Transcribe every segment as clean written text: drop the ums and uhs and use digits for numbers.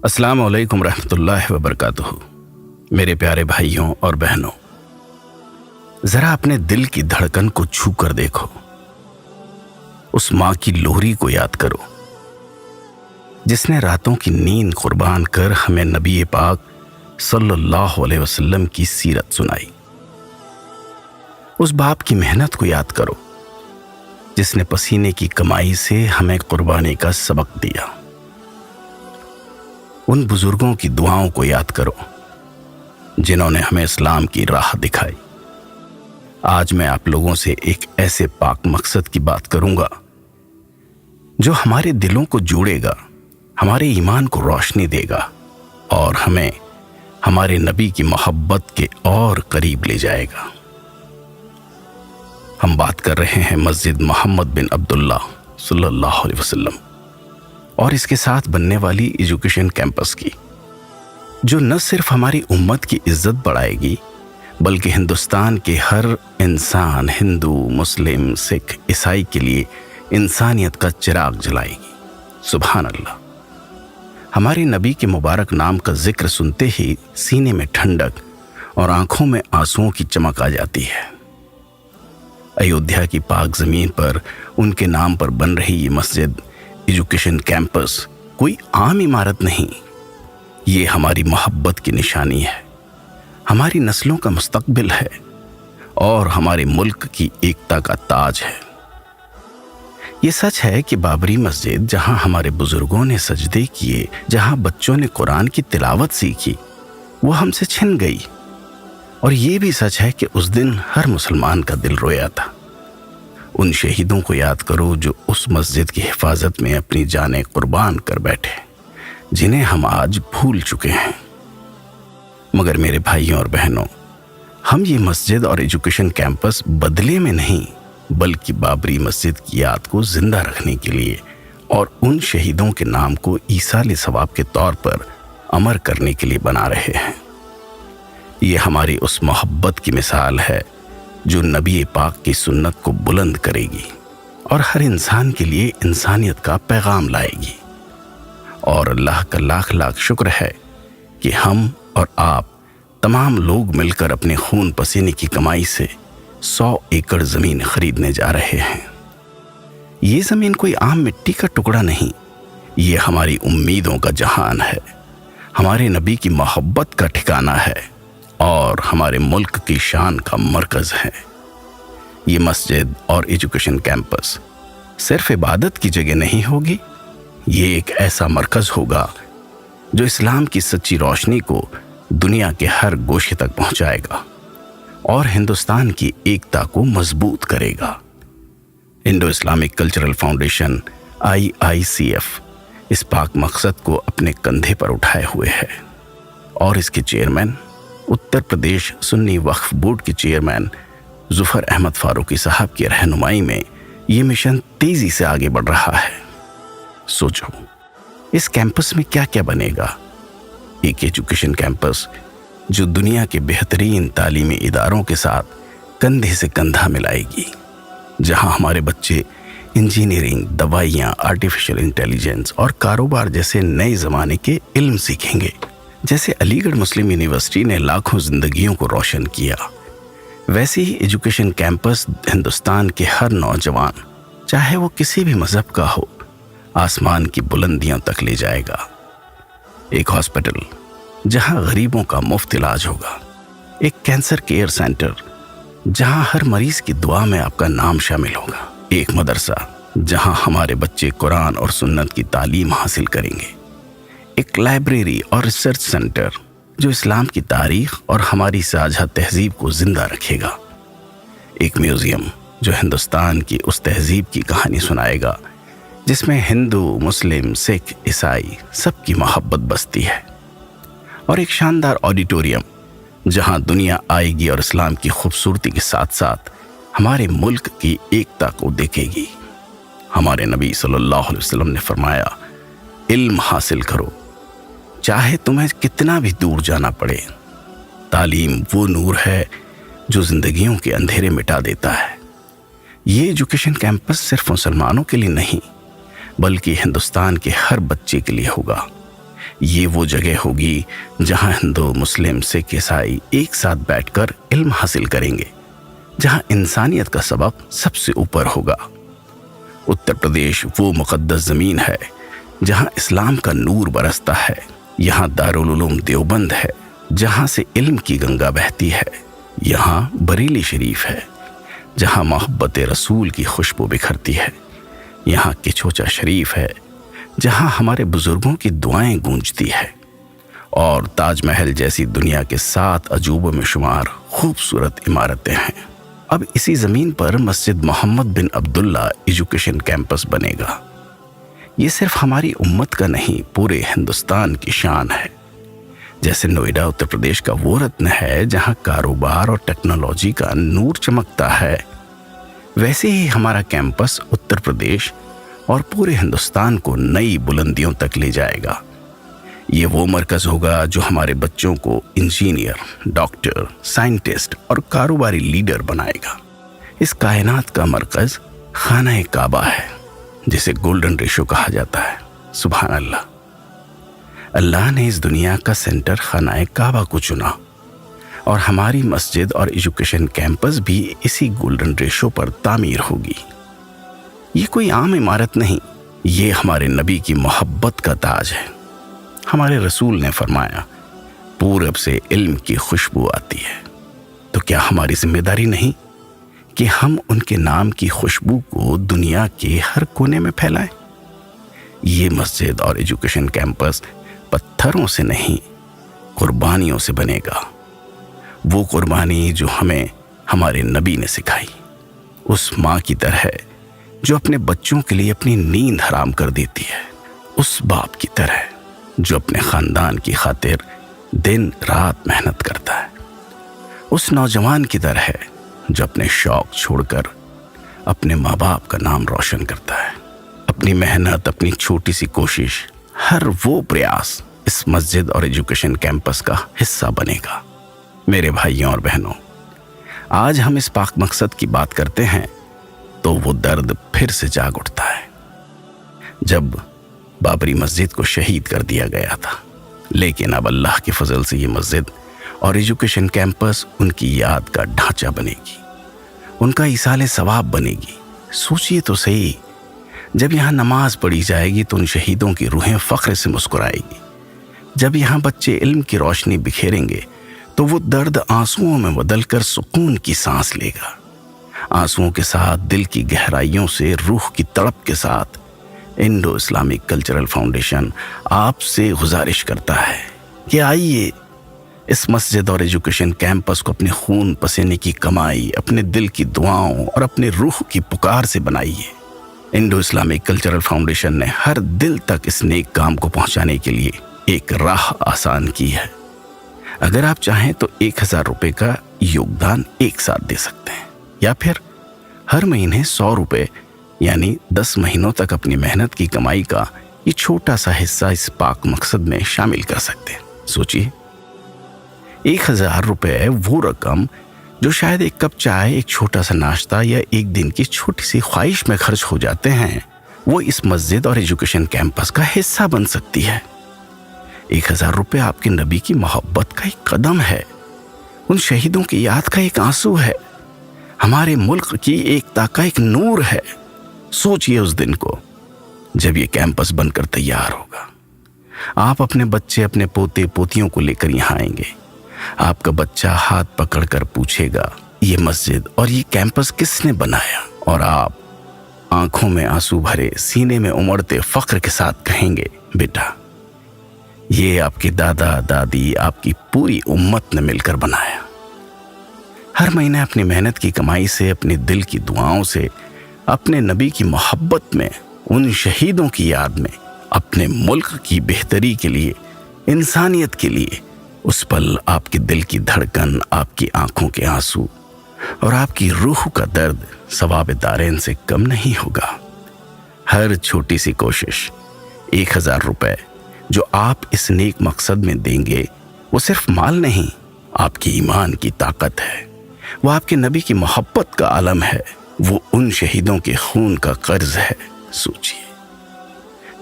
السلام علیکم رحمۃ اللہ وبرکاتہ۔ میرے پیارے بھائیوں اور بہنوں، ذرا اپنے دل کی دھڑکن کو چھو کر دیکھو، اس ماں کی لوہری کو یاد کرو جس نے راتوں کی نیند قربان کر ہمیں نبی پاک صلی اللہ علیہ وسلم کی سیرت سنائی۔ اس باپ کی محنت کو یاد کرو جس نے پسینے کی کمائی سے ہمیں قربانی کا سبق دیا۔ ان بزرگوں کی دعاؤں کو یاد کرو جنہوں نے ہمیں اسلام کی راہ دکھائی۔ آج میں آپ لوگوں سے ایک ایسے پاک مقصد کی بات کروں گا جو ہمارے دلوں کو جوڑے گا، ہمارے ایمان کو روشنی دے گا اور ہمیں ہمارے نبی کی محبت کے اور قریب لے جائے گا۔ ہم بات کر رہے ہیں مسجد محمد بن عبداللہ صلی اللہ علیہ وسلم اور اس کے ساتھ بننے والی ایجوکیشن کیمپس کی، جو نہ صرف ہماری امت کی عزت بڑھائے گی بلکہ ہندوستان کے ہر انسان، ہندو، مسلم، سکھ، عیسائی کے لیے انسانیت کا چراغ جلائے گی۔ سبحان اللہ۔ ہمارے نبی کے مبارک نام کا ذکر سنتے ہی سینے میں ٹھنڈک اور آنکھوں میں آنسوؤں کی چمک آ جاتی ہے۔ ایودھیا کی پاک زمین پر ان کے نام پر بن رہی یہ مسجد ایجوکیشن کیمپس کوئی عام عمارت نہیں، یہ ہماری محبت کی نشانی ہے، ہماری نسلوں کا مستقبل ہے اور ہمارے ملک کی ایکتا کا تاج ہے۔ یہ سچ ہے کہ بابری مسجد، جہاں ہمارے بزرگوں نے سجدے کیے، جہاں بچوں نے قرآن کی تلاوت سیکھی، وہ ہم سے چھن گئی، اور یہ بھی سچ ہے کہ اس دن ہر مسلمان کا دل رویا تھا۔ ان شہیدوں کو یاد کرو جو اس مسجد کی حفاظت میں اپنی جانیں قربان کر بیٹھے، جنہیں ہم آج بھول چکے ہیں۔ مگر میرے بھائیوں اور بہنوں، ہم یہ مسجد اور ایجوکیشن کیمپس بدلے میں نہیں بلکہ بابری مسجد کی یاد کو زندہ رکھنے کے لیے اور ان شہیدوں کے نام کو ایصال ثواب کے طور پر امر کرنے کے لیے بنا رہے ہیں۔ یہ ہماری اس محبت کی مثال ہے جو نبی پاک کی سنت کو بلند کرے گی اور ہر انسان کے لیے انسانیت کا پیغام لائے گی۔ اور اللہ کا لاکھ لاکھ شکر ہے کہ ہم اور آپ تمام لوگ مل کر اپنے خون پسینے کی کمائی سے 100 ایکڑ زمین خریدنے جا رہے ہیں۔ یہ زمین کوئی عام مٹی کا ٹکڑا نہیں، یہ ہماری امیدوں کا جہان ہے، ہمارے نبی کی محبت کا ٹھکانہ ہے اور ہمارے ملک کی شان کا مرکز ہے۔ یہ مسجد اور ایجوکیشن کیمپس صرف عبادت کی جگہ نہیں ہوگی، یہ ایک ایسا مرکز ہوگا جو اسلام کی سچی روشنی کو دنیا کے ہر گوشے تک پہنچائے گا اور ہندوستان کی ایکتا کو مضبوط کرے گا۔ Indo Islamic cultural foundation IICF اس پاک مقصد کو اپنے کندھے پر اٹھائے ہوئے ہے اور اس کے چیئرمین، اتر پردیش سنی وقف بورڈ کے چیئرمین ظفر احمد فاروقی صاحب کی رہنمائی میں یہ مشن تیزی سے آگے بڑھ رہا ہے۔ سوچو، اس کیمپس میں کیا کیا بنے گا؟ ایک ایجوکیشن کیمپس جو دنیا کے بہترین تعلیمی اداروں کے ساتھ کندھے سے کندھا ملائے گی، جہاں ہمارے بچے انجینئرنگ، دوائیاں، آرٹیفیشل انٹیلیجنس اور کاروبار جیسے نئے زمانے کے علم سیکھیں گے۔ جیسے علی گڑھ مسلم یونیورسٹی نے لاکھوں زندگیوں کو روشن کیا، ویسے ہی ایجوکیشن کیمپس ہندوستان کے ہر نوجوان، چاہے وہ کسی بھی مذہب کا ہو، آسمان کی بلندیوں تک لے جائے گا۔ ایک ہاسپٹل جہاں غریبوں کا مفت علاج ہوگا، ایک کینسر کیئر سینٹر جہاں ہر مریض کی دعا میں آپ کا نام شامل ہوگا، ایک مدرسہ جہاں ہمارے بچے قرآن اور سنت کی تعلیم حاصل کریں گے، ایک لائبریری اور ریسرچ سینٹر جو اسلام کی تاریخ اور ہماری ساجھا تہذیب کو زندہ رکھے گا، ایک میوزیم جو ہندوستان کی اس تہذیب کی کہانی سنائے گا جس میں ہندو، مسلم، سکھ، عیسائی سب کی محبت بستی ہے، اور ایک شاندار آڈیٹوریم جہاں دنیا آئے گی اور اسلام کی خوبصورتی کے ساتھ ساتھ ہمارے ملک کی ایکتا کو دیکھے گی۔ ہمارے نبی صلی اللہ علیہ وسلم نے فرمایا، علم حاصل کرو چاہے تمہیں کتنا بھی دور جانا پڑے۔ تعلیم وہ نور ہے جو زندگیوں کے اندھیرے مٹا دیتا ہے۔ یہ ایجوکیشن کیمپس صرف مسلمانوں کے لیے نہیں بلکہ ہندوستان کے ہر بچے کے لیے ہوگا۔ یہ وہ جگہ ہوگی جہاں ہندو، مسلم، سکھ، عیسائی ایک ساتھ بیٹھ کر علم حاصل کریں گے، جہاں انسانیت کا سبق سب سے اوپر ہوگا۔ اتر پردیش وہ مقدس زمین ہے جہاں اسلام کا نور برستا ہے۔ یہاں دارالعلوم دیوبند ہے، جہاں سے علم کی گنگا بہتی ہے۔ یہاں بریلی شریف ہے، جہاں محبت رسول کی خوشبو بکھرتی ہے۔ یہاں کچھوچا شریف ہے، جہاں ہمارے بزرگوں کی دعائیں گونجتی ہے۔ اور تاج محل جیسی دنیا کے 7 عجوبوں میں شمار خوبصورت عمارتیں ہیں۔ اب اسی زمین پر مسجد محمد بن عبداللہ ایجوکیشن کیمپس بنے گا۔ یہ صرف ہماری امت کا نہیں، پورے ہندوستان کی شان ہے۔ جیسے نوئیڈا اتر پردیش کا وہ رتن ہے جہاں کاروبار اور ٹیکنالوجی کا نور چمکتا ہے، ویسے ہی ہمارا کیمپس اتر پردیش اور پورے ہندوستان کو نئی بلندیوں تک لے جائے گا۔ یہ وہ مرکز ہوگا جو ہمارے بچوں کو انجینئر، ڈاکٹر، سائنٹسٹ اور کاروباری لیڈر بنائے گا۔ اس کائنات کا مرکز خانہ کعبہ ہے، جسے گولڈن ریشو کہا جاتا ہے۔ سبحان اللہ! اللہ نے اس دنیا کا سینٹر خانہ کعبہ کو چنا، اور ہماری مسجد اور ایجوکیشن کیمپس بھی اسی گولڈن ریشو پر تعمیر ہوگی۔ یہ کوئی عام عمارت نہیں، یہ ہمارے نبی کی محبت کا تاج ہے۔ ہمارے رسول نے فرمایا، پورب سے علم کی خوشبو آتی ہے۔ تو کیا ہماری ذمہ داری نہیں کہ ہم ان کے نام کی خوشبو کو دنیا کے ہر کونے میں پھیلائیں؟ یہ مسجد اور ایجوکیشن کیمپس پتھروں سے نہیں، قربانیوں سے بنے گا۔ وہ قربانی جو ہمیں ہمارے نبی نے سکھائی، اس ماں کی طرح جو اپنے بچوں کے لیے اپنی نیند حرام کر دیتی ہے، اس باپ کی طرح جو اپنے خاندان کی خاطر دن رات محنت کرتا ہے، اس نوجوان کی طرح جو اپنے شوق چھوڑ کر اپنے ماں باپ کا نام روشن کرتا ہے۔ اپنی محنت، اپنی چھوٹی سی کوشش، ہر وہ پریاس اس مسجد اور ایجوکیشن کیمپس کا حصہ بنے گا۔ میرے بھائیوں اور بہنوں، آج ہم اس پاک مقصد کی بات کرتے ہیں تو وہ درد پھر سے جاگ اٹھتا ہے۔ جب بابری مسجد کو شہید کر دیا گیا تھا، لیکن اب اللہ کے فضل سے یہ مسجد اور ایجوکیشن کیمپس ان کی یاد کا ڈھانچہ بنے گی، ان کا ایصال ثواب بنے گی۔ سوچئے تو صحیح، جب یہاں نماز پڑھی جائے گی تو ان شہیدوں کی روحیں فخر سے مسکرائے گی۔ جب یہاں بچے علم کی روشنی بکھیریں گے تو وہ درد آنسوؤں میں بدل کر سکون کی سانس لے گا۔ آنسوؤں کے ساتھ دل کی گہرائیوں سے روح کی تڑپ کے ساتھ انڈو اسلامک کلچرل فاؤنڈیشن آپ سے گزارش کرتا ہے کہ آئیے، اس مسجد اور ایجوکیشن کیمپس کو اپنے خون پسینے کی کمائی، اپنے دل کی دعاؤں اور اپنے روح کی پکار سے بنائیے۔ انڈو اسلامک کلچرل فاؤنڈیشن نے ہر دل تک اس نیک کام کو پہنچانے کے لیے ایک راہ آسان کی ہے۔ اگر آپ چاہیں تو 1000 روپے کا یوگدان ایک ساتھ دے سکتے ہیں، یا پھر ہر مہینے 100 روپے یعنی 10 مہینوں تک اپنی محنت کی کمائی کا یہ چھوٹا سا حصہ اس پاک مقصد میں شامل کر سکتے ہیں۔ سوچیے، 1000 روپے وہ رقم جو شاید ایک کپ چائے، ایک چھوٹا سا ناشتہ یا ایک دن کی چھوٹی سی خواہش میں خرچ ہو جاتے ہیں، وہ اس مسجد اور ایجوکیشن کیمپس کا حصہ بن سکتی ہے۔ 1000 روپے آپ کے نبی کی محبت کا ایک قدم ہے، ان شہیدوں کی یاد کا ایک آنسو ہے، ہمارے ملک کی ایکتا کا ایک نور ہے۔ سوچئے اس دن کو جب یہ کیمپس بن کر تیار ہوگا۔ آپ اپنے بچے، اپنے پوتے پوتیوں کو لے کر یہاں آئیں گے۔ آپ کا بچہ ہاتھ پکڑ کر پوچھے گا، یہ مسجد اور یہ کیمپس کس نے بنایا؟ اور آپ آنکھوں میں آنسو بھرے، سینے میں امڑتے فخر کے ساتھ کہیں گے، بیٹا، یہ آپ کے دادا دادی، آپ کی پوری امت نے مل کر بنایا۔ ہر مہینے اپنی محنت کی کمائی سے، اپنے دل کی دعاؤں سے، اپنے نبی کی محبت میں، ان شہیدوں کی یاد میں، اپنے ملک کی بہتری کے لیے، انسانیت کے لیے، اس پل آپ کے دل کی دھڑکن، آپ کی آنکھوں کے آنسو اور آپ کی روح کا درد ثواب دارین سے کم نہیں ہوگا۔ ہر چھوٹی سی کوشش، 1000 روپے جو آپ اس نیک مقصد میں دیں گے، وہ صرف مال نہیں، آپ کی ایمان کی طاقت ہے، وہ آپ کے نبی کی محبت کا علم ہے، وہ ان شہیدوں کے خون کا قرض ہے۔ سوچئے،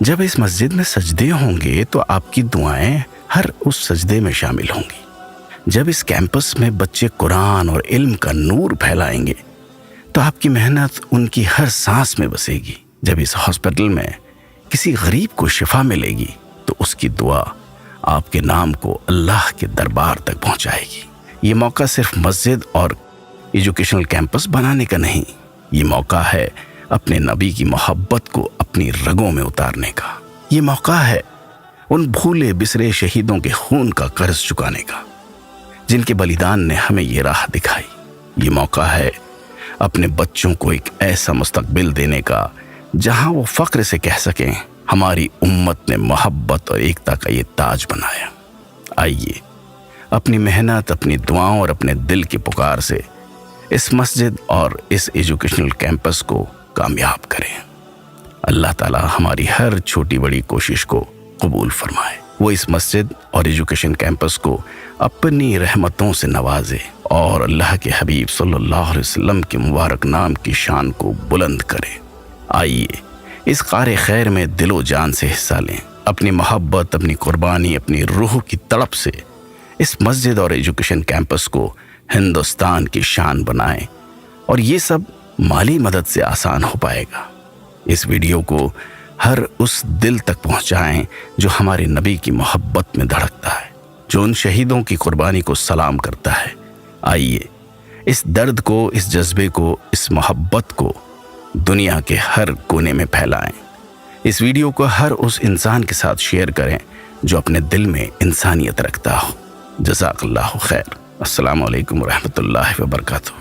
جب اس مسجد میں سجدے ہوں گے تو آپ کی دعائیں ہر اس سجدے میں شامل ہوں گی۔ جب اس کیمپس میں بچے قرآن اور علم کا نور پھیلائیں گے تو آپ کی محنت ان کی ہر سانس میں بسے گی۔ جب اس ہاسپٹل میں کسی غریب کو شفا ملے گی تو اس کی دعا آپ کے نام کو اللہ کے دربار تک پہنچائے گی۔ یہ موقع صرف مسجد اور ایجوکیشنل کیمپس بنانے کا نہیں، یہ موقع ہے اپنے نبی کی محبت کو اپنی رگوں میں اتارنے کا۔ یہ موقع ہے ان بھولے بسرے شہیدوں کے خون کا قرض چکانے کا جن کے بلیدان نے ہمیں یہ راہ دکھائی۔ یہ موقع ہے اپنے بچوں کو ایک ایسا مستقبل دینے کا جہاں وہ فخر سے کہہ سکیں ہماری امت نے محبت اور ایکتا کا یہ تاج بنایا۔ آئیے اپنی محنت، اپنی دعاؤں اور اپنے دل کی پکار سے اس مسجد اور اس ایجوکیشنل کیمپس کو کامیاب کریں۔ اللہ تعالی ہماری ہر چھوٹی بڑی کوشش کو قبول فرمائے۔ وہ اس مسجد اور ایجوکیشن کیمپس کو اپنی رحمتوں سے نوازے اور اللہ کے حبیب صلی اللہ علیہ وسلم کے مبارک نام کی شان کو بلند کرے۔ آئیے اس کار خیر میں دل و جان سے حصہ لیں، اپنی محبت، اپنی قربانی، اپنی روح کی تڑپ سے اس مسجد اور ایجوکیشن کیمپس کو ہندوستان کی شان بنائیں، اور یہ سب مالی مدد سے آسان ہو پائے گا۔ اس ویڈیو کو ہر اس دل تک پہنچائیں جو ہمارے نبی کی محبت میں دھڑکتا ہے، جو ان شہیدوں کی قربانی کو سلام کرتا ہے۔ آئیے اس درد کو، اس جذبے کو، اس محبت کو دنیا کے ہر کونے میں پھیلائیں۔ اس ویڈیو کو ہر اس انسان کے ساتھ شیئر کریں جو اپنے دل میں انسانیت رکھتا ہو۔ جزاک اللہ خیر۔ السلام علیکم ورحمۃ اللہ وبرکاتہ۔